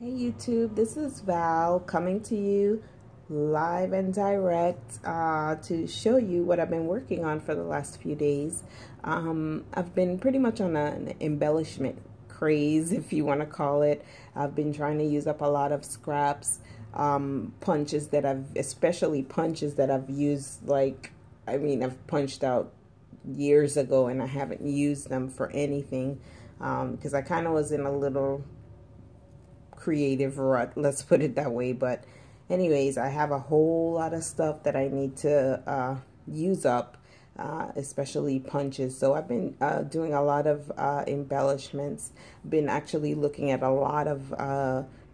Hey YouTube, this is Val coming to you live and direct to show you what I've been working on for the last few days. I've been pretty much on an embellishment craze, if you want to call it. I've been trying to use up a lot of scraps, especially punches that I've used, I've punched out years ago and I haven't used them for anything because I kind of was in a little creative rut, let's put it that way. But anyways, I have a whole lot of stuff that I need to use up, especially punches. So I've been doing a lot of embellishments, been actually looking at a lot of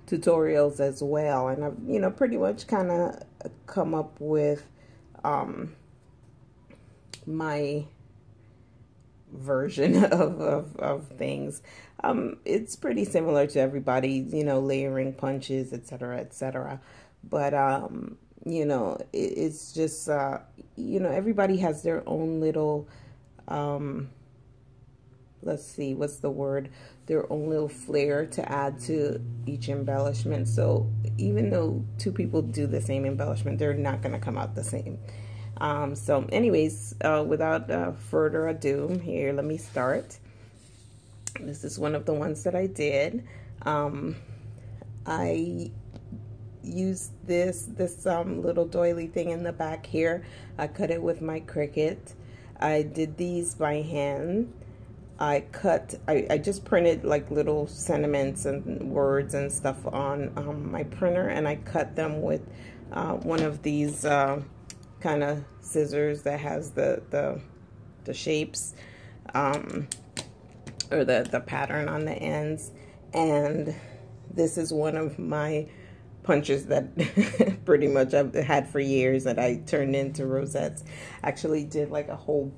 tutorials as well, and I've pretty much kind of come up with my version of things. It's pretty similar to everybody, layering punches, etc., etc. But it's just everybody has their own little let's see, what's the word, their own little flair to add to each embellishment. So even though two people do the same embellishment, they're not going to come out the same. So anyways, without further ado, here, let me start. This is one of the ones that I did. I used this little doily thing in the back here. I cut it with my Cricut. I did these by hand. I just printed like little sentiments and words and stuff on my printer, and I cut them with one of these kind of scissors that has the shapes or the pattern on the ends. And this is one of my punches that pretty much I've had for years that I turned into rosettes. Actually did like a whole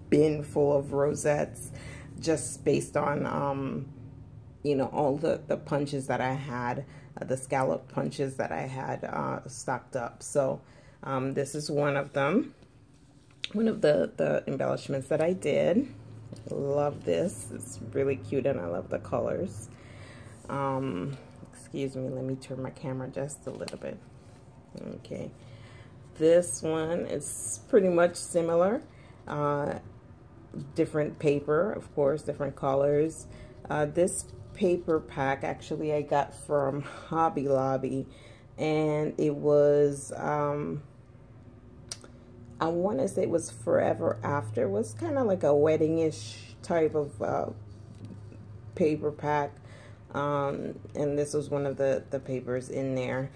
bin full of rosettes just based on all the punches that I had, the scallop punches that I had stocked up. So this is one of them, one of the embellishments that I did. Love this. It's really cute and I love the colors. Excuse me, let me turn my camera just a little bit. Okay, this one is pretty much similar. Different paper, of course, different colors. This paper pack actually I got from Hobby Lobby, and it was I want to say it was Forever After. It was kind of like a wedding-ish type of paper pack, and this was one of the papers in there.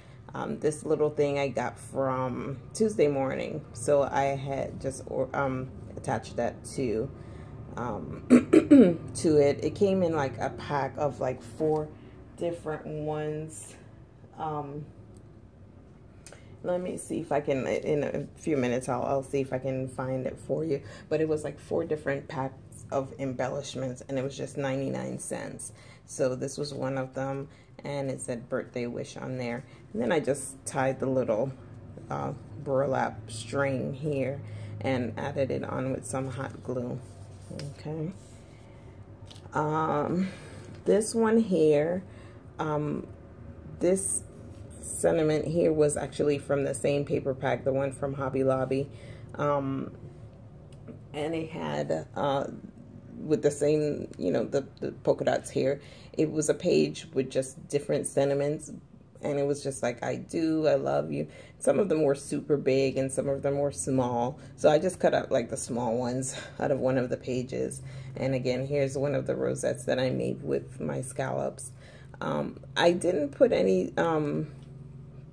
This little thing I got from Tuesday Morning, so I had just attached that to to it. It came in like a pack of like 4 different ones. Let me see if I can, in a few minutes, I'll see if I can find it for you. But it was like 4 different packs of embellishments, and it was just 99 cents. So this was one of them, and it said birthday wish on there. And then I just tied the little burlap string here and added it on with some hot glue. Okay. This one here, this sentiment here was actually from the same paper pack, the one from Hobby Lobby, and it had with the same, the polka dots here. It was a page with just different sentiments, and it was just like, I do, I love you. Some of them were super big and some of them were small, so I just cut out like the small ones out of one of the pages. And again, here's one of the rosettes that I made with my scallops. I didn't put any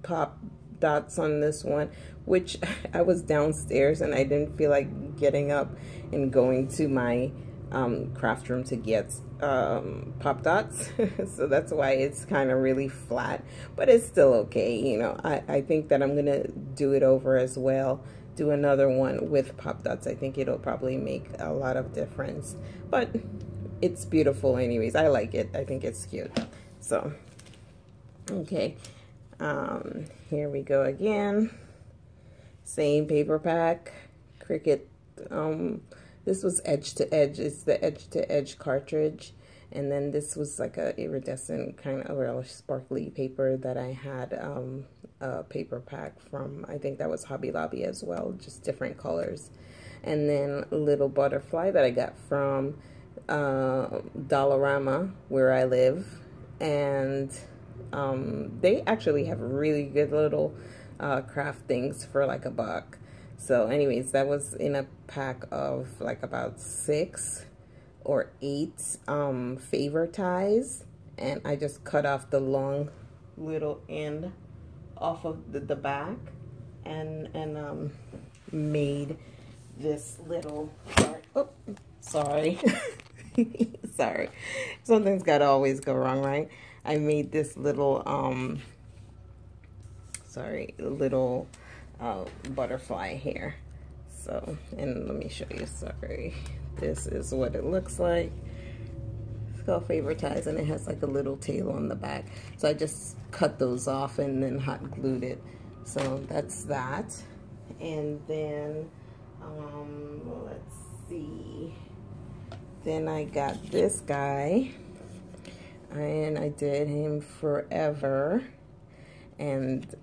pop dots on this one, which I was downstairs and I didn't feel like getting up and going to my craft room to get pop dots. So that's why it's kind of really flat, but it's still okay. I think that I'm gonna do it over as well, do another one with pop dots. I think it'll probably make a lot of difference, but it's beautiful anyways. I like it. I think it's cute. So okay, here we go again. Same paper pack, Cricut. This was edge to edge. It's the edge to edge cartridge, And then this was like a iridescent kind of, or sparkly paper that I had a paper pack from, I think that was Hobby Lobby as well, just different colors. And then a little butterfly that I got from Dollarama, where I live. And they actually have really good little craft things for like $1. So anyways, that was in a pack of like about 6 or 8 favor ties, and I just cut off the long little end off of the back and made this little part. Oh, sorry. Sorry, something's gotta always go wrong, right? I made this little little butterfly here. So, and let me show you, sorry. This is what it looks like. It's called favor ties, and it has like a little tail on the back. So I just cut those off and then hot glued it. So that's that. And then, let's see. Then I got this guy, and I did him forever. And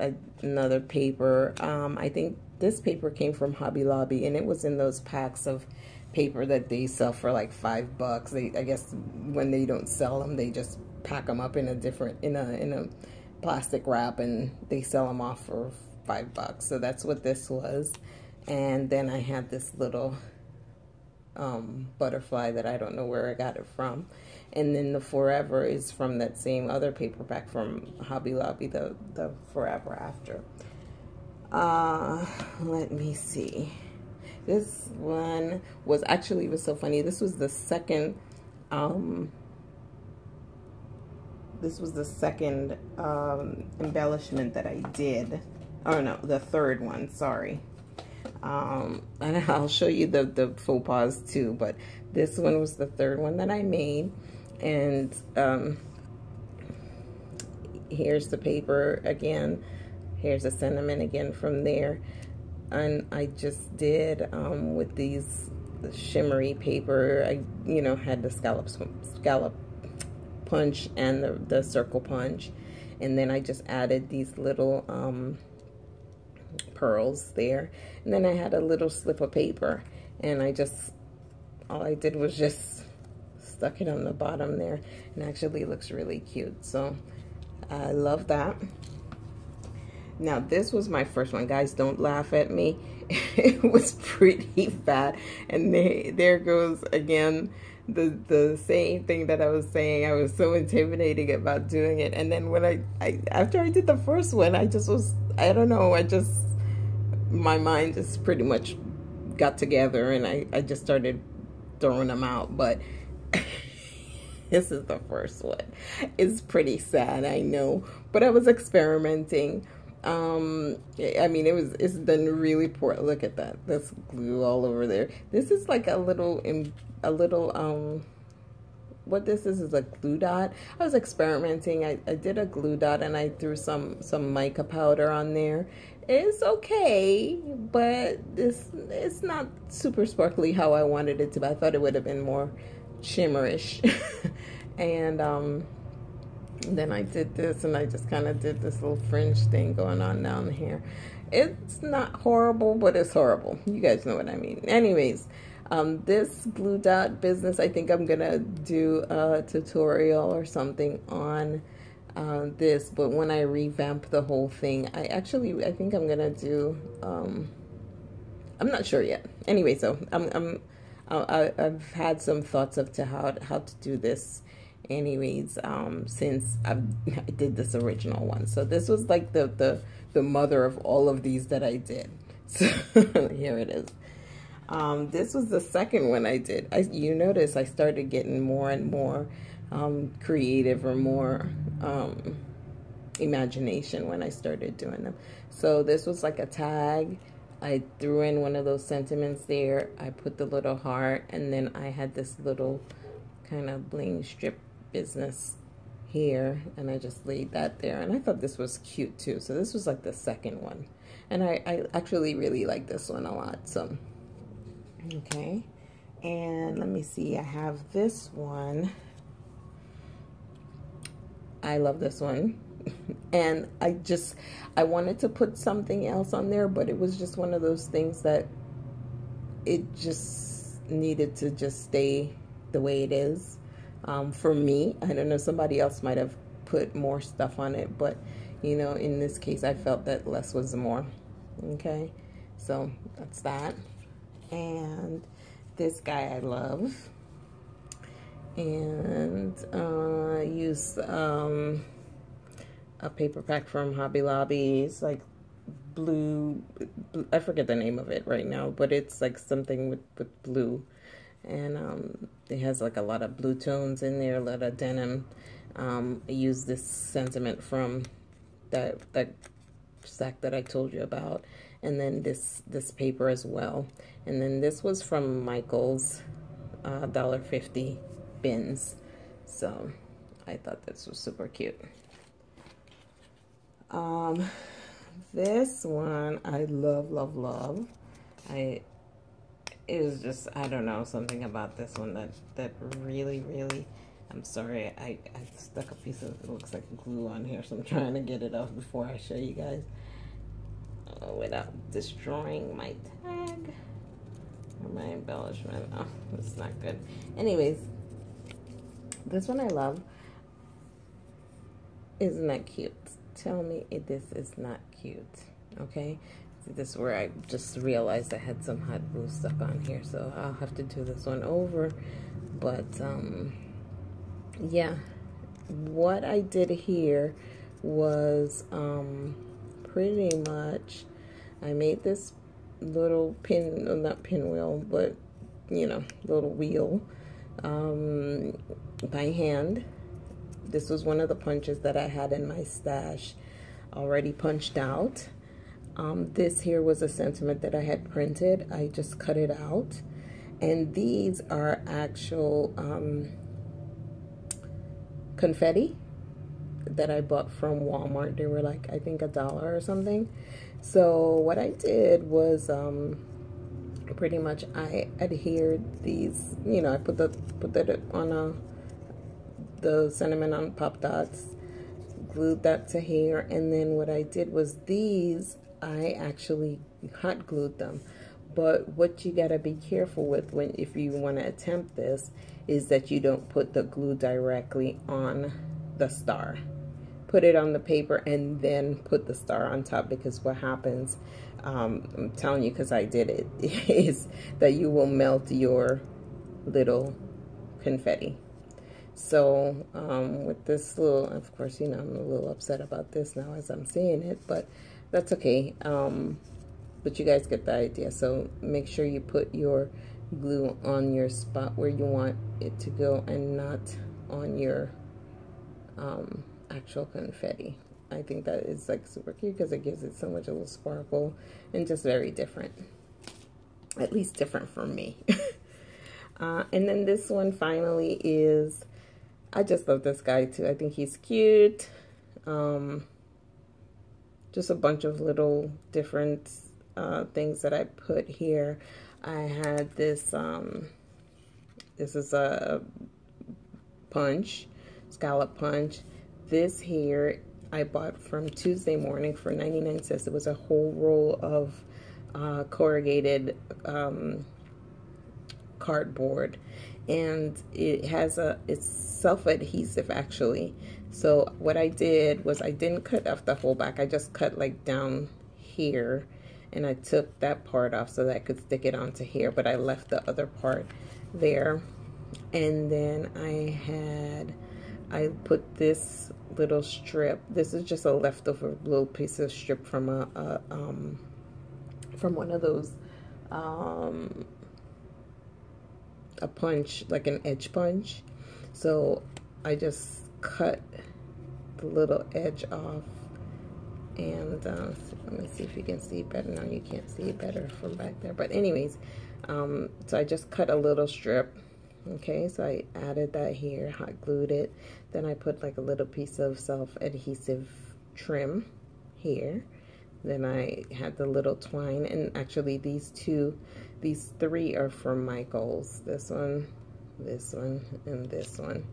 another paper. I think this paper came from Hobby Lobby, and it was in those packs of paper that they sell for like $5. I guess when they don't sell them, they just pack them up in a different, in a plastic wrap, and they sell them off for $5. So that's what this was. And then I had this little butterfly that I don't know where I got it from. And then the Forever is from that same other paperback from Hobby Lobby, the Forever After. Let me see. This one was actually, it was so funny. This was the second, embellishment that I did. Oh no, the third one, sorry. And I'll show you the faux pas too, but this one was the third one that I made. And here's the paper again. Here's a sentiment again from there. And I just did with these shimmery paper. I had the scallop punch and the circle punch, and then I just added these little pearls there. And then I had a little slip of paper, and all I did was just stuck it on the bottom there, and actually looks really cute. So I love that. Now this was my first one, guys, don't laugh at me. It was pretty bad, and there goes again the same thing that I was saying. I was so intimidating about doing it, and then when after I did the first one, I don't know, my mind just pretty much got together, and I just started throwing them out. But this is the first one. It's pretty sad, I know, but I was experimenting. I mean, it's done really poor. Look at that. That's glue all over there. This is like a little, what this is a glue dot. I was experimenting. I did a glue dot, and I threw some mica powder on there. It's okay, but it's not super sparkly how I wanted it to be. I thought it would have been more shimmerish. And then I did this, and I just kind of did this little fringe thing going on down here. It's not horrible, but it's horrible. You guys know what I mean. Anyways, this glue dot business, I think I'm gonna do a tutorial or something on this, but when I revamp the whole thing, I think I'm gonna do, I'm not sure yet. Anyway, so I've had some thoughts of how to do this anyways, since I did this original one. So this was like the mother of all of these that I did. So here it is. This was the second one I did. You notice I started getting more and more creative, or more imagination when I started doing them. So this was like a tag. I threw in one of those sentiments there. I put the little heart, and then I had this little kind of bling strip business here, and I just laid that there, and I thought this was cute too. So this was like the second one, and I actually really like this one a lot. So okay, and let me see, I have this one. I love this one. And I wanted to put something else on there, but it was just one of those things that it just needed to just stay the way it is. For me, I don't know, somebody else might have put more stuff on it, but you know, in this case, I felt that less was more. Okay, so that's that. And this guy I love. And I use a paper pack from Hobby Lobby. It's like blue, I forget the name of it right now, but it's like something with blue. And it has like a lot of blue tones in there, a lot of denim. I use this sentiment from that sack that I told you about, and then this paper as well. And then this was from Michael's $1.50 bins. So I thought this was super cute. This one I love. It was just, I don't know, something about this one that really, I'm sorry, I stuck a piece of, it looks like glue on here, so I'm trying to get it off before I show you guys without destroying my tag or my embellishment. Oh, it's not good. Anyways, this one I love. Isn't that cute? Tell me if this is not cute. Okay, so this is where I just realized I had some hot glue stuck on here, so I'll have to do this one over. But yeah, what I did here was pretty much I made this little pin, not pinwheel, but you know, little wheel by hand. This was one of the punches that I had in my stash already punched out. This here was a sentiment that I had printed. I just cut it out. And these are actual confetti that I bought from Walmart. They were like, I think $1 or something. So what I did was pretty much I adhered these, you know, I put that on the sentiment on Pop Dots, glued that to here, and then what I did was these, I actually hot glued them. But what you gotta be careful with if you want to attempt this is that you don't put the glue directly on the star. Put it on the paper and then put the star on top, because what happens, I'm telling you because I did it, is that you will melt your little confetti. So with this little, of course, you know, I'm a little upset about this now as I'm seeing it, but that's okay. But you guys get the idea. So make sure you put your glue on your spot where you want it to go and not on your actual confetti. I think that is like super cute because it gives it so much a little sparkle and just very different. At least different for me. And then this one finally is, I just love this guy too. I think he's cute. Just a bunch of little different things that I put here. I had this, this is a punch, scallop punch. This here I bought from Tuesday Morning for 99 cents. It was a whole roll of corrugated cardboard, and it's self-adhesive actually. So what I did was I didn't cut off the whole back. I just cut like down here, and I took that part off so that I could stick it onto here, but I left the other part there. And then I put this little strip. This is just a leftover little piece of strip from from one of those a punch, like an edge punch. So I just cut the little edge off, and let me see if you can see it better. No, you can't see it better from back there, but anyways, so I just cut a little strip. Okay, so I added that here, hot glued it, then I put like a little piece of self-adhesive trim here. Then I had the little twine, and actually these three are from Michael's. This one, and this one.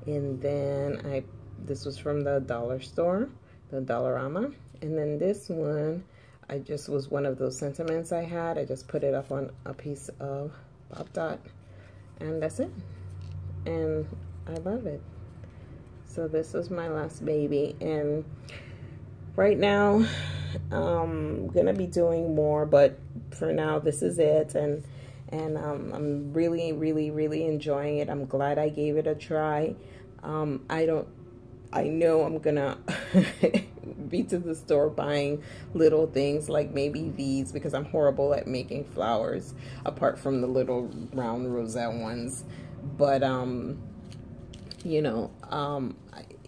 And then I This was from the dollar store, the Dollarama. And then this one, I just was one of those sentiments I had. I just put it up on a piece of Pop Dot, and that's it. And I love it. So this was my last baby, and right now I'm gonna be doing more, but for now this is it. And I'm really enjoying it. I'm glad I gave it a try. I know I'm gonna be to the store buying little things like maybe these, because I'm horrible at making flowers apart from the little round rosette ones. But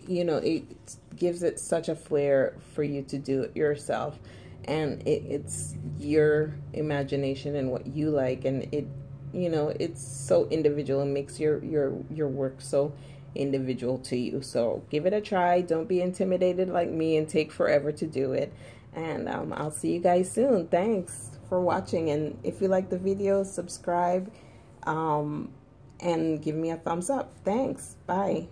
it gives it such a flair for you to do it yourself, and it's your imagination and what you like, and it's so individual and makes your work so individual to you. So give it a try. Don't be intimidated like me and take forever to do it. And I'll see you guys soon. Thanks for watching, and if you like the video, subscribe and give me a thumbs up. Thanks. Bye.